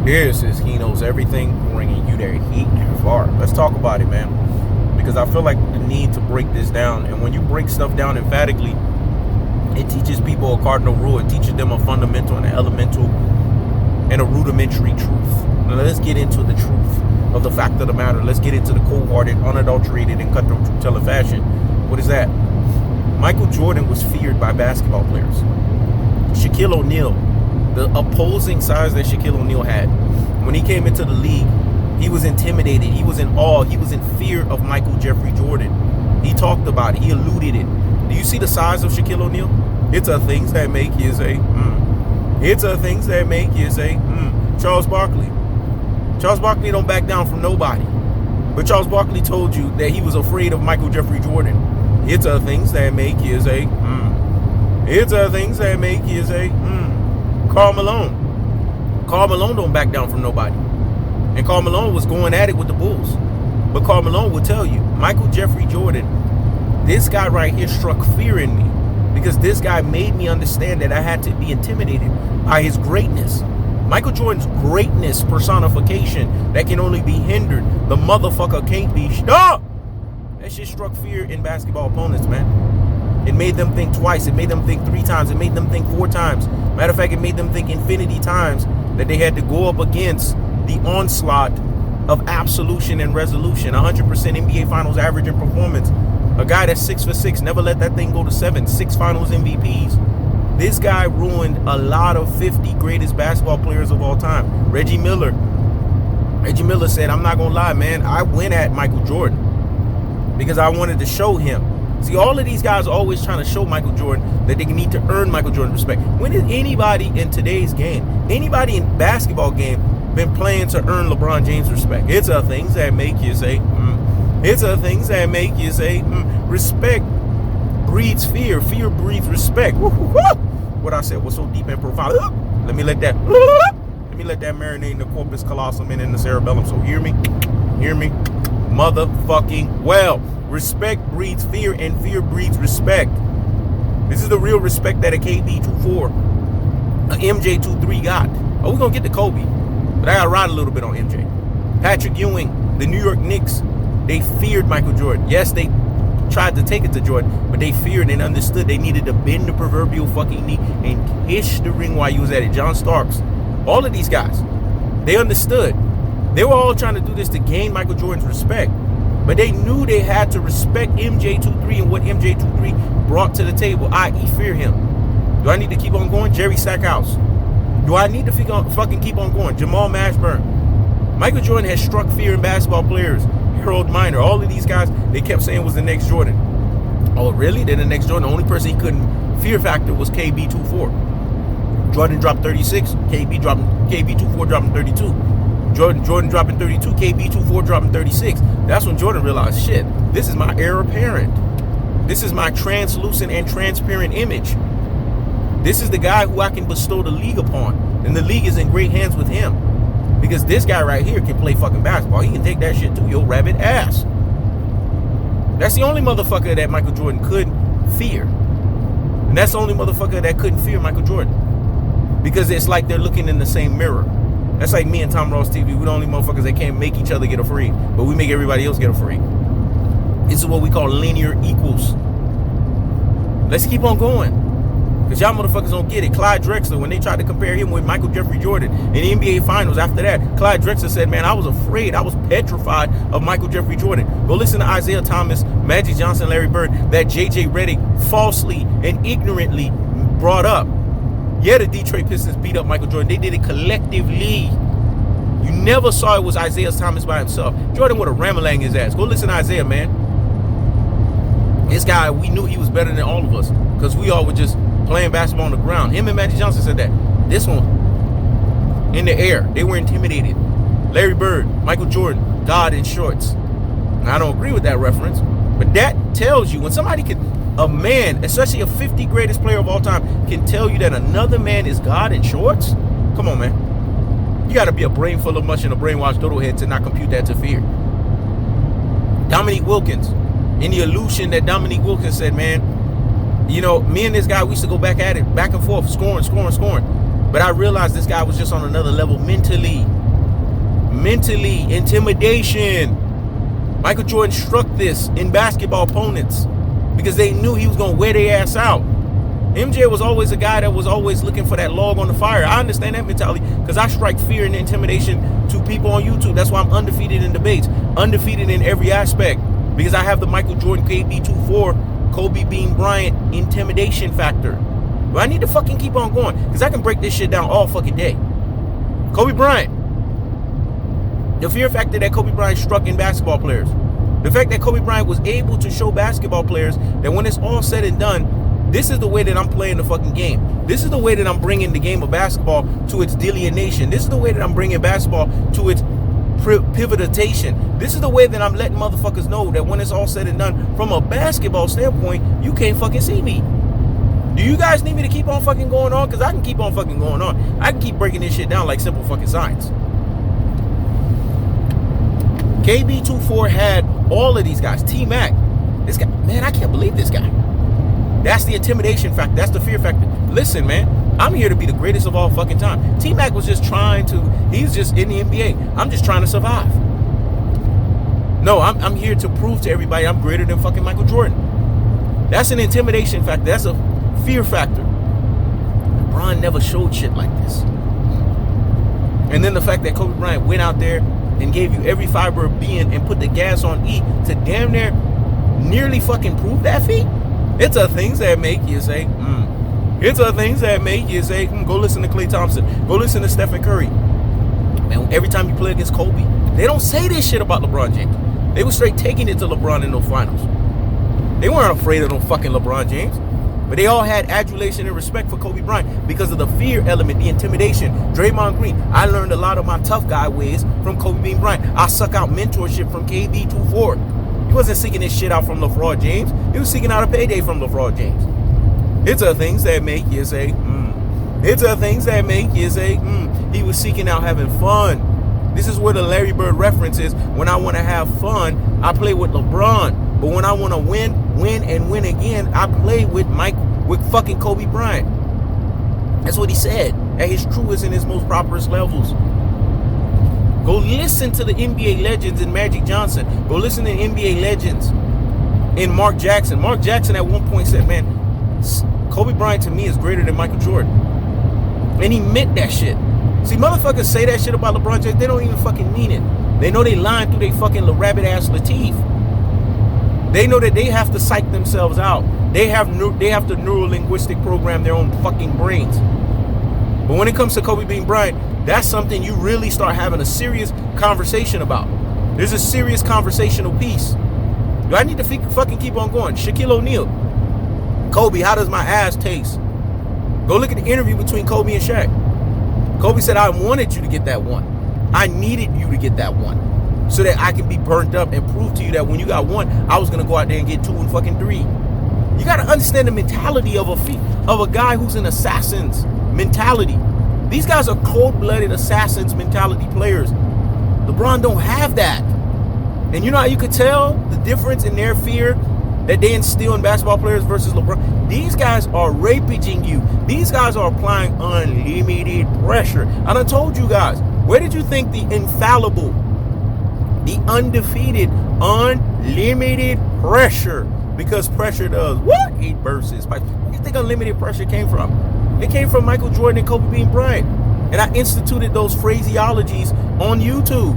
This is He Knows Everything, bringing you their heat far. Let's talk about it, man. Because I feel like the need to break this down. And when you break stuff down emphatically, it teaches people a cardinal rule. It teaches them a fundamental and an elemental and a rudimentary truth. Now let's get into the truth of the fact of the matter. Let's get into the cold-hearted, unadulterated, and cutthroat truth-telling fashion. What is that? Michael Jordan was feared by basketball players. Shaquille O'Neal, the opposing size that Shaquille O'Neal had, when he came into the league, he was intimidated. He was in awe. He was in fear of Michael Jeffrey Jordan. He talked about it. He alluded it. Do you see the size of Shaquille O'Neal? It's a things that make you say, It's a things that make you say, Charles Barkley. Charles Barkley don't back down from nobody. But Charles Barkley told you that he was afraid of Michael Jeffrey Jordan. It's a things that make you say, It's a things that make you say, Karl Malone. Karl Malone don't back down from nobody. And Karl Malone was going at it with the Bulls. But Karl Malone will tell you, Michael Jeffrey Jordan, this guy right here struck fear in me. Because this guy made me understand that I had to be intimidated by his greatness. Michael Jordan's greatness personification that can only be hindered. The motherfucker can't be stopped. That shit struck fear in basketball opponents, man. It made them think twice. It made them think 3 times. It made them think 4 times. Matter of fact, it made them think infinity times that they had to go up against the onslaught of absolution and resolution. 100% NBA Finals average in performance. A guy that's 6 for 6, never let that thing go to 7. 6 Finals MVPs. This guy ruined a lot of 50 greatest basketball players of all time. Reggie Miller. Reggie Miller said, I'm not going to lie, man. I went at Michael Jordan because I wanted to show him. See, all of these guys are always trying to show Michael Jordan that they need to earn Michael Jordan respect. When has anybody in today's game, anybody in basketball game, been playing to earn LeBron James respect? It's a things that make you say, It's a things that make you say, Respect breeds fear. Fear breeds respect. What I said was so deep and profound. Let me let that marinate in the corpus callosum and in the cerebellum. So hear me, motherfucking well. Respect breeds fear, and fear breeds respect. This is the real respect that a KD 2-4, a MJ 2-3 got. Oh, we're gonna get to Kobe, but I gotta ride a little bit on MJ. Patrick Ewing, the New York Knicks, they feared Michael Jordan. Yes, they tried to take it to Jordan, but they feared and understood they needed to bend the proverbial fucking knee and kiss the ring while you was at it. John Starks, all of these guys, they understood. They were all trying to do this to gain Michael Jordan's respect, but they knew they had to respect MJ 2-3 and what MJ 2-3 brought to the table, i.e. fear him. Do I need to keep on going? Jerry Stackhouse. Do I need to fucking keep on going? Jamal Mashburn. Michael Jordan has struck fear in basketball players. Harold Miner, all of these guys, they kept saying was the next Jordan. Oh, really? They're the next Jordan. The only person he couldn't fear factor was KB 2-4. Jordan dropped 36. KB 2-4 dropping 32. Jordan dropping 32. KB 2-4 dropping 36. That's when Jordan realized, shit, this is my heir apparent. This is my translucent and transparent image. This is the guy who I can bestow the league upon. And the league is in great hands with him. Because this guy right here can play fucking basketball. He can take that shit to your rabbit ass. That's the only motherfucker that Michael Jordan couldn't fear. And that's the only motherfucker that couldn't fear Michael Jordan. Because it's like they're looking in the same mirror. That's like me and Tom Ross TV. We're the only motherfuckers that can't make each other get afraid. But we make everybody else get afraid. This is what we call linear equals. Let's keep on going. Because y'all motherfuckers don't get it. Clyde Drexler, when they tried to compare him with Michael Jeffrey Jordan in the NBA Finals after that, Clyde Drexler said, man, I was afraid. I was petrified of Michael Jeffrey Jordan. Go listen to Isaiah Thomas, Magic Johnson, Larry Bird, that J.J. Redick falsely and ignorantly brought up. Yeah, the Detroit Pistons beat up Michael Jordan. They did it collectively. You never saw it was Isaiah Thomas by himself. Jordan would have ramalang his ass. Go listen to Isaiah, man. This guy, we knew he was better than all of us because we all were just playing basketball on the ground. Him and Magic Johnson said that. This one, in the air, they were intimidated. Larry Bird, Michael Jordan, God in shorts. Now, I don't agree with that reference, but that tells you when somebody can, a man, especially a 50 greatest player of all time, can tell you that another man is God in shorts. Come on, man. You got to be a brain full of mush and a brainwashed doodle head to not compute that to fear. Dominique Wilkins, in the illusion that Dominique Wilkins said, man, you know, me and this guy, we used to go back at it, back and forth, scoring. But I realized this guy was just on another level mentally. mentally, intimidation. Michael Jordan struck this in basketball opponents because they knew he was going to wear their ass out. MJ was always a guy that was always looking for that log on the fire. I understand that mentality because I strike fear and intimidation to people on YouTube. That's why I'm undefeated in debates, undefeated in every aspect, because I have the Michael Jordan KB24, Kobe Bean Bryant intimidation factor. But I need to fucking keep on going because I can break this shit down all fucking day. Kobe Bryant. The fear factor that Kobe Bryant struck in basketball players. The fact that Kobe Bryant was able to show basketball players that when it's all said and done, this is the way that I'm playing the fucking game. This is the way that I'm bringing the game of basketball to its delineation. This is the way that I'm bringing basketball to its pivotation. This is the way that I'm letting motherfuckers know that when it's all said and done, from a basketball standpoint, you can't fucking see me. Do you guys need me to keep on fucking going on? Because I can keep on fucking going on. I can keep breaking this shit down like simple fucking science. KB24 had all of these guys. T-Mac. This guy, man, I can't believe this guy. That's the intimidation factor. That's the fear factor. Listen, man, I'm here to be the greatest of all fucking time. T-Mac was just trying to, he's just in the NBA. I'm just trying to survive. No, I'm here to prove to everybody I'm greater than fucking Michael Jordan. That's an intimidation factor. That's a fear factor. LeBron never showed shit like this. And then the fact that Kobe Bryant went out there and gave you every fiber of being and put the gas on E to damn near nearly fucking prove that feat. It's the things that make you say, It's the things that make you say, Go listen to Klay Thompson. Go listen to Stephen Curry. Man, every time you play against Kobe, they don't say this shit about LeBron James. They were straight taking it to LeBron in those finals. They weren't afraid of no fucking LeBron James. But they all had adulation and respect for Kobe Bryant because of the fear element, the intimidation. Draymond Green, I learned a lot of my tough guy ways from Kobe Bean Bryant. I suck out mentorship from KB24. He wasn't seeking this shit out from Lefraud James. He was seeking out a payday from Lefraud James. It's the things that make you say, It's the things that make you say, He was seeking out having fun. This is where the Larry Bird reference is. When I want to have fun, I play with LeBron. But when I want to win and win again, I play with fucking Kobe Bryant. That's what he said at his truest and his most properest levels. Go listen to the NBA legends in Magic Johnson. Go listen to NBA legends in Mark Jackson. Mark Jackson at one point said, man, Kobe Bryant to me is greater than Michael Jordan. And he meant that shit. See, motherfuckers say that shit about LeBron James. They don't even fucking mean it. They know they lying through their fucking rabbit ass Latif. They know that they have to psych themselves out. They have to neuro-linguistic program their own fucking brains. But when it comes to Kobe Bean Bryant, that's something you really start having a serious conversation about. There's a serious conversational piece. Do I need to fucking keep on going? Shaquille O'Neal. Kobe, how does my ass taste? Go look at the interview between Kobe and Shaq. Kobe said, I wanted you to get that one. I needed you to get that one so that I can be burnt up and prove to you that when you got one, I was going to go out there and get 2 and fucking 3. You got to understand the mentality of a guy who's an assassin's mentality. These guys are cold-blooded assassins mentality players. LeBron don't have that. And you know how you could tell the difference in their fear that they instill in basketball players versus LeBron? These guys are rapaging you. These guys are applying unlimited pressure. I done told you guys, where did you think the infallible, the undefeated, unlimited pressure? Because pressure does what? It bursts his pipe. Where do you think unlimited pressure came from? It came from Michael Jordan and Kobe Bean Bryant. And I instituted those phraseologies on YouTube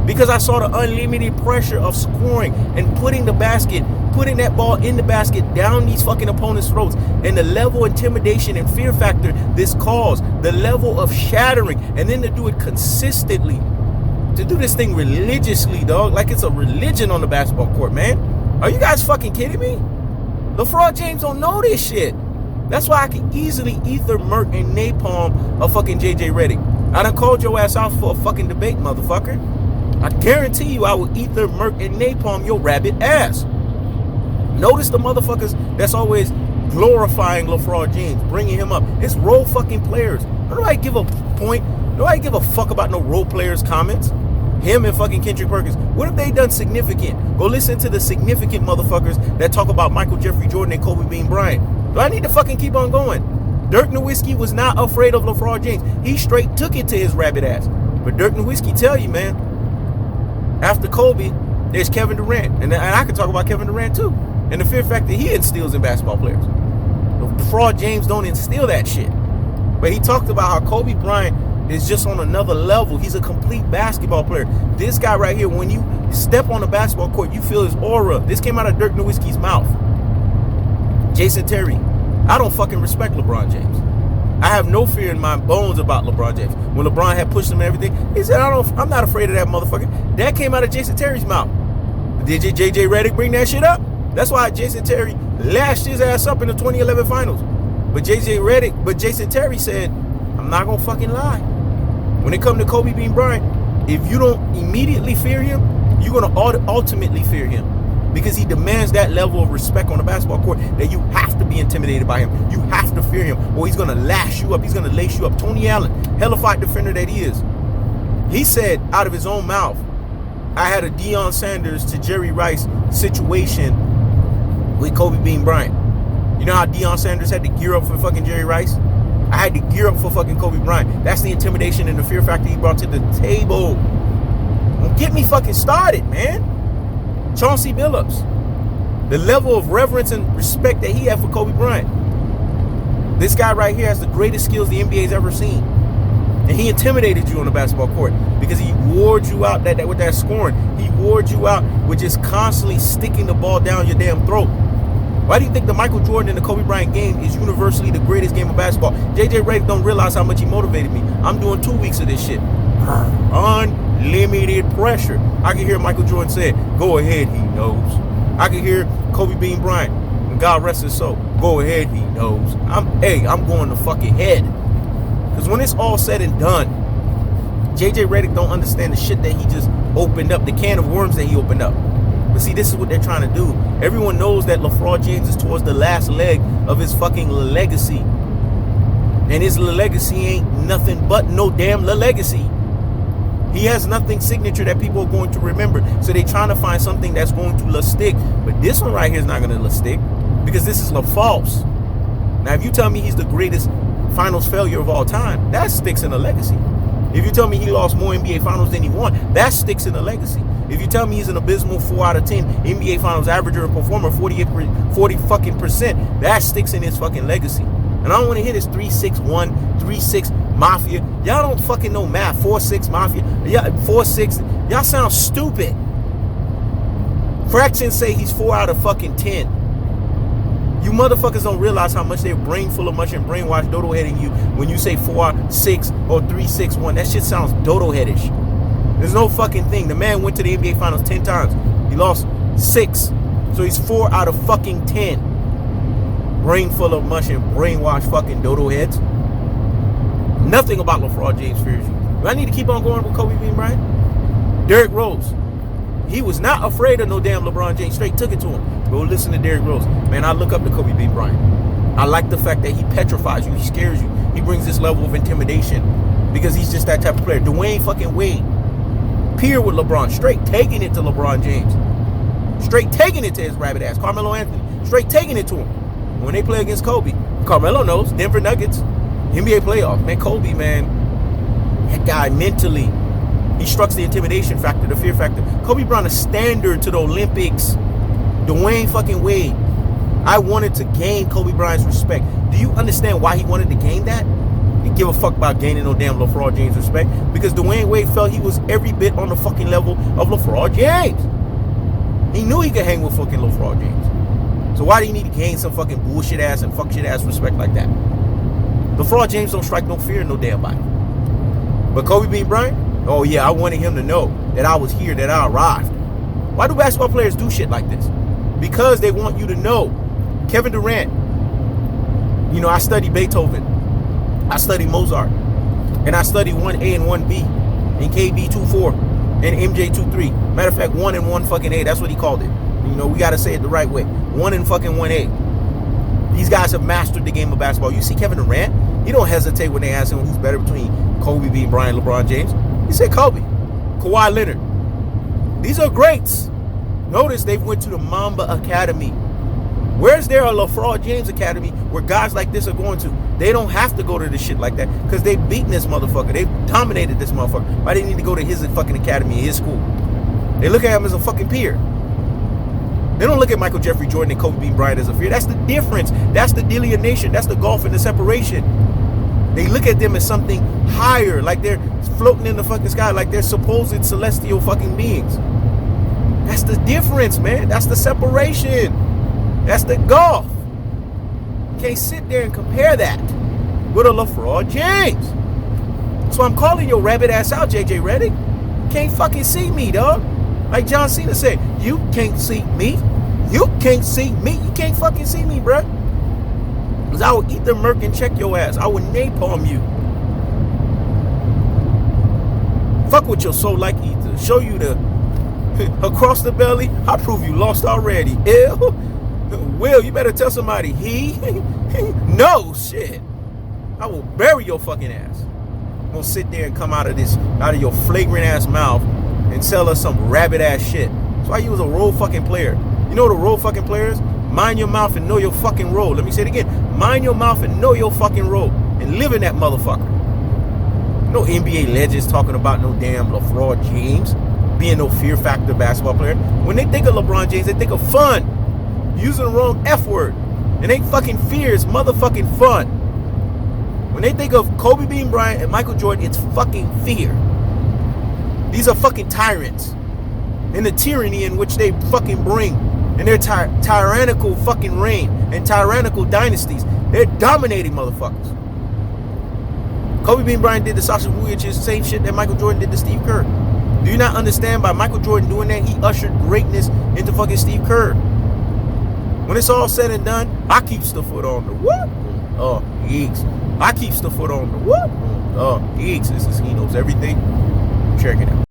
because I saw the unlimited pressure of scoring and putting that ball in the basket down these fucking opponents' throats, and the level of intimidation and fear factor this caused, the level of shattering, and then to do it consistently, to do this thing religiously, dog, like it's a religion on the basketball court, man. Are you guys fucking kidding me? Lefraud James don't know this shit. That's why I can easily ether, murk, and napalm a fucking JJ Redick. I done called your ass out for a fucking debate, motherfucker. I guarantee you I will ether, murk, and napalm your rabbit ass. Notice the motherfuckers that's always glorifying Lefraud James, bringing him up. It's role fucking players. Nobody give a point. Nobody give a fuck about no role players' comments. Him and fucking Kendrick Perkins. What have they done significant? Go listen to the significant motherfuckers that talk about Michael Jeffrey Jordan and Kobe Bean Bryant. Do I need to fucking keep on going? Dirk Nowitzki was not afraid of Lefraud James. He straight took it to his rabbit ass. But Dirk Nowitzki tell you, man, after Kobe, there's Kevin Durant. And I can talk about Kevin Durant too. And the fear factor he instills in basketball players. Lefraud James don't instill that shit. But he talked about how Kobe Bryant is just on another level. He's a complete basketball player. This guy right here, when you step on the basketball court, you feel his aura. This came out of Dirk Nowitzki's mouth. Jason Terry, I don't fucking respect LeBron James. I have no fear in my bones about LeBron James. When LeBron had pushed him and everything, he said, I'm not afraid of that motherfucker. That came out of Jason Terry's mouth. Did JJ Redick bring that shit up? That's why Jason Terry lashed his ass up in the 2011 finals. But Jason Terry said, I'm not gonna fucking lie. When it comes to Kobe Bean Bryant, if you don't immediately fear him, you're gonna ultimately fear him. Because he demands that level of respect on the basketball court that you have to be intimidated by him. You have to fear him, or he's going to lash you up. He's going to lace you up. Tony Allen, hellified defender that he is. He said out of his own mouth, I had a Deion Sanders to Jerry Rice situation with Kobe Bean Bryant. You know how Deion Sanders had to gear up for fucking Jerry Rice? I had to gear up for fucking Kobe Bryant. That's the intimidation and the fear factor he brought to the table. Don't get me fucking started, man. Chauncey Billups, the level of reverence and respect that he had for Kobe Bryant. This guy right here has the greatest skills the NBA's ever seen. And he intimidated you on the basketball court because he wore you out with that scoring. He wore you out with just constantly sticking the ball down your damn throat. Why do you think the Michael Jordan and the Kobe Bryant game is universally the greatest game of basketball? JJ Redick don't realize how much he motivated me. I'm doing 2 weeks of this shit. Unlimited pressure. I can hear Michael Jordan say, go ahead, he knows. I can hear Kobe Bean Bryant, and God rest his soul, go ahead, he knows. I'm going to fucking head. Because when it's all said and done, JJ Redick don't understand the shit that he just opened up, the can of worms that he opened up. But see, this is what they're trying to do. Everyone knows that Lefraud James is towards the last leg of his fucking legacy. And his legacy ain't nothing but no damn legacy. He has nothing signature that people are going to remember. So they're trying to find something that's going to stick. But this one right here is not going to stick because this is false. Now, if you tell me he's the greatest finals failure of all time, that sticks in a legacy. If you tell me he lost more NBA finals than he won, that sticks in a legacy. If you tell me he's an abysmal 4 out of 10 NBA finals averager and performer, 40 fucking percent, that sticks in his fucking legacy. And I don't want to hear this 3-6-1, 3-6 mafia. Y'all don't fucking know math. 4-6 mafia. Yeah, 4-6. Y'all sound stupid. Fractions say he's 4 out of fucking 10. You motherfuckers don't realize how much they're brain full of mush and brainwashed dodo heading you when you say 4-6 or 3-6-1. That shit sounds dodo headish. There's no fucking thing. The man went to the NBA finals 10 times. He lost 6. So he's 4 out of fucking 10. Brain full of mush and brainwashed fucking dodo heads. Nothing about Lefraud James fears you. Do I need to keep on going with Kobe Bean Bryant? Derrick Rose. He was not afraid of no damn LeBron James. Straight took it to him. Go listen to Derrick Rose. Man, I look up to Kobe Bean Bryant. I like the fact that he petrifies you. He scares you. He brings this level of intimidation because he's just that type of player. Dwayne fucking Wade. Peer with LeBron. Straight taking it to LeBron James. Straight taking it to his rabbit ass. Carmelo Anthony. Straight taking it to him. When they play against Kobe, Carmelo knows. Denver Nuggets, NBA playoff. Man, Kobe, man, that guy mentally, he strucks the intimidation factor, the fear factor. Kobe brought a standard to the Olympics. Dwayne fucking Wade. I wanted to gain Kobe Bryant's respect. Do you understand why he wanted to gain that? He give a fuck about gaining no damn Lefraud James respect because Dwayne Wade felt he was every bit on the fucking level of Lefraud James. He knew he could hang with fucking Lefraud James. So why do you need to gain some fucking bullshit ass and fuck shit ass respect like that? Lefraud James don't strike no fear in no damn body. But Kobe Bean Bryant, oh yeah, I wanted him to know that I was here, that I arrived. Why do basketball players do shit like this? Because they want you to know. Kevin Durant, you know, I study Beethoven, I study Mozart, and I study 1A and 1B, and KB 2.4, and MJ 2.3. Matter of fact, 1 and 1 fucking A, that's what he called it. You know, we got to say it the right way. 1 and fucking 1A. These guys have mastered the game of basketball. You see Kevin Durant, he don't hesitate when they ask him who's better between Kobe Bean Bryant and LeBron James. He said Kobe. Kawhi Leonard. These are greats. Notice they went to the Mamba Academy. Where's there a Lefraud James Academy where guys like this are going to? They don't have to go to the shit like that because they've beaten this motherfucker. They've dominated this motherfucker. Why do they need to go to his fucking academy, his school? They look at him as a fucking peer. They don't look at Michael Jeffrey Jordan and Kobe Bean Bryant as a peer. That's the difference. That's the delineation. That's the gulf and the separation. They look at them as something higher, like they're floating in the fucking sky, like they're supposed celestial fucking beings. That's the difference, man. That's the separation. That's the gulf. You can't sit there and compare that with a Lefraud James. So I'm calling your rabbit ass out, JJ Redick. You can't fucking see me, dog. Like John Cena said, you can't see me. You can't see me. You can't fucking see me, bruh. Because I will eat the merc and check your ass. I will napalm you. Fuck with your soul like ether. Show you the across the belly. I prove you lost already. Ew. Will, you better tell somebody. No shit. I will bury your fucking ass. I'm gonna sit there and come out of your flagrant ass mouth and tell us some rabbit ass shit. That's why you was a role fucking player. You know what a role fucking player is? Mind your mouth and know your fucking role. Let me say it again. Mind your mouth and know your fucking role. And live in that motherfucker. No NBA legends talking about no damn Lefraud James being no fear factor basketball player. When they think of LeBron James, they think of fun. Using the wrong F word. It ain't fucking fear, it's motherfucking fun. When they think of Kobe Bean Bryant and Michael Jordan, it's fucking fear. These are fucking tyrants. And the tyranny in which they fucking bring. And their tyrannical fucking reign. And tyrannical dynasties. They're dominating motherfuckers. Kobe Bean Bryant did to Sasha Vujacic same shit that Michael Jordan did to Steve Kerr. Do you not understand by Michael Jordan doing that, he ushered greatness into fucking Steve Kerr? When it's all said and done, I keeps the foot on the what? Oh, yeeks. I keeps the foot on the what? Oh, yeeks. This is He Knows Everything. Check it out.